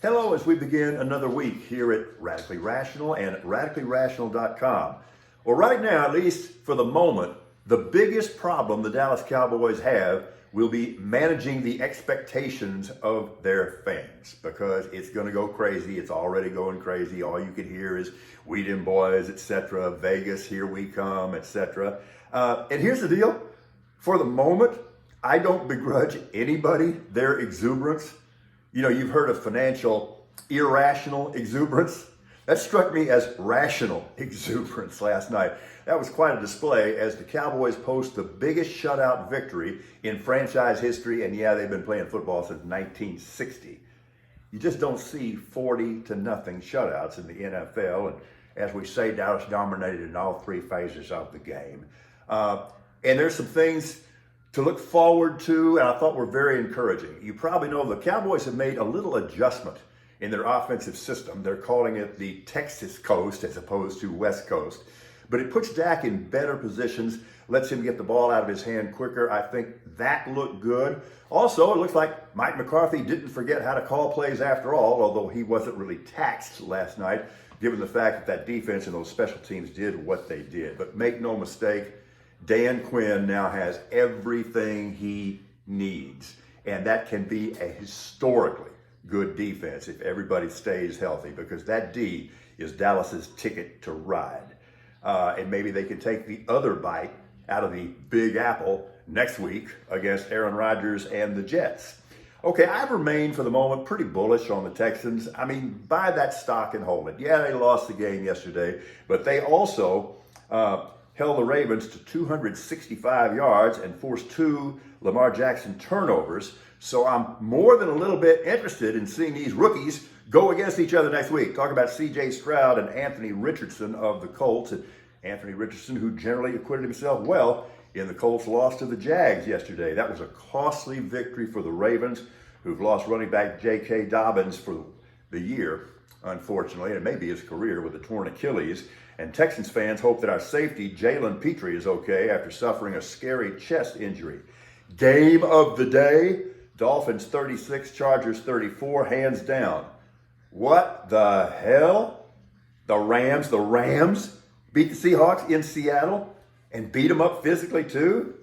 Hello, as we begin another week here at Radically Rational and radicallyrational.com. Well, right now, at least for the moment, the biggest problem the Dallas Cowboys have will be managing the expectations of their fans, because it's going to go crazy. It's already going crazy. All you can hear is "We them boys," etc., "Vegas, here we come," etc. And here's the deal. For the moment, I don't begrudge anybody their exuberance. You know, you've heard of financial irrational exuberance. That struck me as rational exuberance last night. That was quite a display as the Cowboys post the biggest shutout victory in franchise history. And yeah, they've been playing football since 1960. You just don't see 40-0 shutouts in the NFL. And as we say, Dallas dominated in all three phases of the game. And there's some things to look forward to, and I thought were very encouraging. You probably know the Cowboys have made a little adjustment in their offensive system. They're calling it the Texas Coast as opposed to West Coast. But it puts Dak in better positions, lets him get the ball out of his hand quicker. I think that looked good. Also, it looks like Mike McCarthy didn't forget how to call plays after all, although he wasn't really taxed last night, given the fact that that defense and those special teams did what they did. But make no mistake, Dan Quinn now has everything he needs, and that can be a historically good defense if everybody stays healthy, because that D is Dallas's ticket to ride. And maybe they can take the other bite out of the Big Apple next week against Aaron Rodgers and the Jets. Okay, I've remained for the moment pretty bullish on the Texans. I mean, buy that stock and hold it. Yeah, they lost the game yesterday, but they also held the Ravens to 265 yards and forced 2 Lamar Jackson turnovers. So I'm more than a little bit interested in seeing these rookies go against each other next week. Talk about C.J. Stroud and Anthony Richardson of the Colts. And Anthony Richardson, who generally acquitted himself well in the Colts' loss to the Jags yesterday. That was a costly victory for the Ravens, who've lost running back J.K. Dobbins for the year, unfortunately, and maybe his career with a torn Achilles. And Texans fans hope that our safety, Jalen Petrie, is okay after suffering a scary chest injury. Game of the day, Dolphins 36, Chargers 34, hands down. What the hell? The Rams beat the Seahawks in Seattle and beat them up physically too?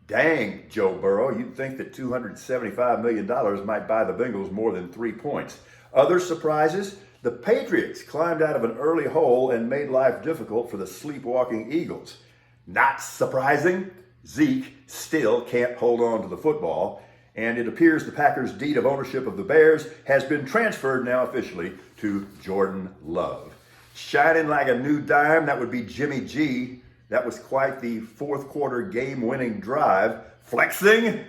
Dang, Joe Burrow, you'd think that $275 million might buy the Bengals more than 3 points. Other surprises? The Patriots climbed out of an early hole and made life difficult for the sleepwalking Eagles. Not surprising, Zeke still can't hold on to the football, and it appears the Packers' deed of ownership of the Bears has been transferred now officially to Jordan Love. Shining like a new dime, that would be Jimmy G. That was quite the fourth quarter game-winning drive. Flexing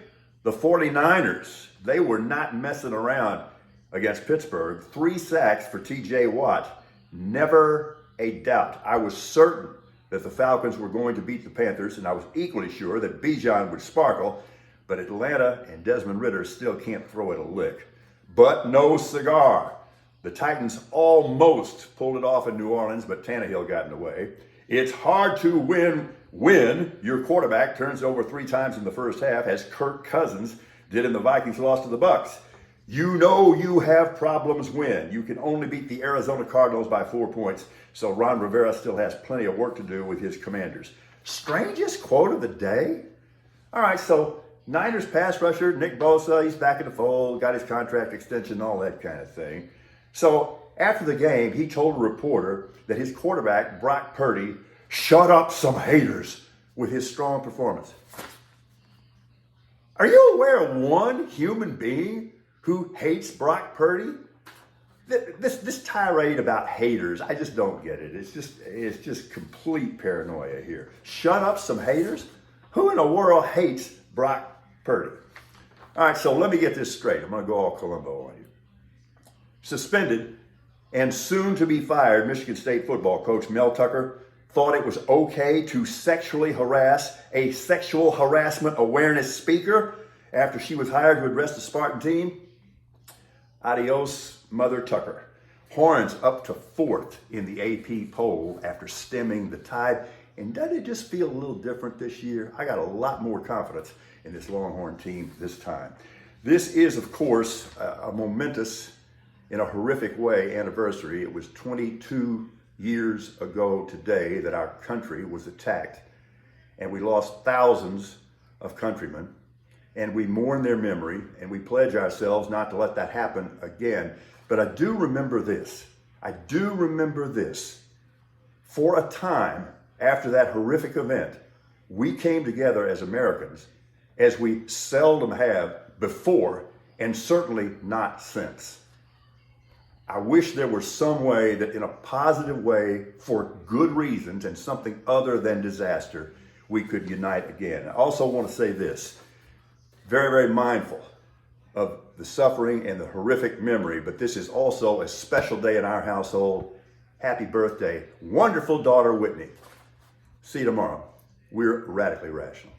the 49ers. They were not messing around against Pittsburgh. 3 sacks for TJ Watt. Never a doubt. I was certain that the Falcons were going to beat the Panthers, and I was equally sure that Bijan would sparkle, but Atlanta and Desmond Ridder still can't throw it a lick. But no cigar. The Titans almost pulled it off in New Orleans, but Tannehill got in the way. It's hard to win when your quarterback turns over 3 times in the first half, as Kirk Cousins did in the Vikings loss to the Bucs. You know you have problems when you can only beat the Arizona Cardinals by 4 points, so Ron Rivera still has plenty of work to do with his Commanders. Strangest quote of the day? All right, so Niners pass rusher Nick Bosa, he's back in the fold, got his contract extension, all that kind of thing. So after the game, he told a reporter that his quarterback, Brock Purdy, shut up some haters with his strong performance. Are you aware of one human being who hates Brock Purdy? This tirade about haters, I just don't get it. It's just complete paranoia here. Shut up some haters? Who in the world hates Brock Purdy? All right, so let me get this straight. I'm going to go all Columbo on you. Suspended and soon to be fired Michigan State football coach Mel Tucker thought it was okay to sexually harass a sexual harassment awareness speaker after she was hired to address the Spartan team. Adios, Mother Tucker. Horns up to 4th in the AP poll after stemming the tide. And doesn't it just feel a little different this year? I got a lot more confidence in this Longhorn team this time. This is, of course, a momentous in a horrific way anniversary. It was 22 years ago today that our country was attacked, and we lost thousands of countrymen, and we mourn their memory, and we pledge ourselves not to let that happen again. But I do remember this. For a time after that horrific event, we came together as Americans as we seldom have before, and certainly not since. I wish there were some way that, in a positive way, for good reasons and something other than disaster, we could unite again. I also want to say this, very, very mindful of the suffering and the horrific memory, but this is also a special day in our household. Happy birthday, wonderful daughter Whitney. See you tomorrow. We're Radically Rational.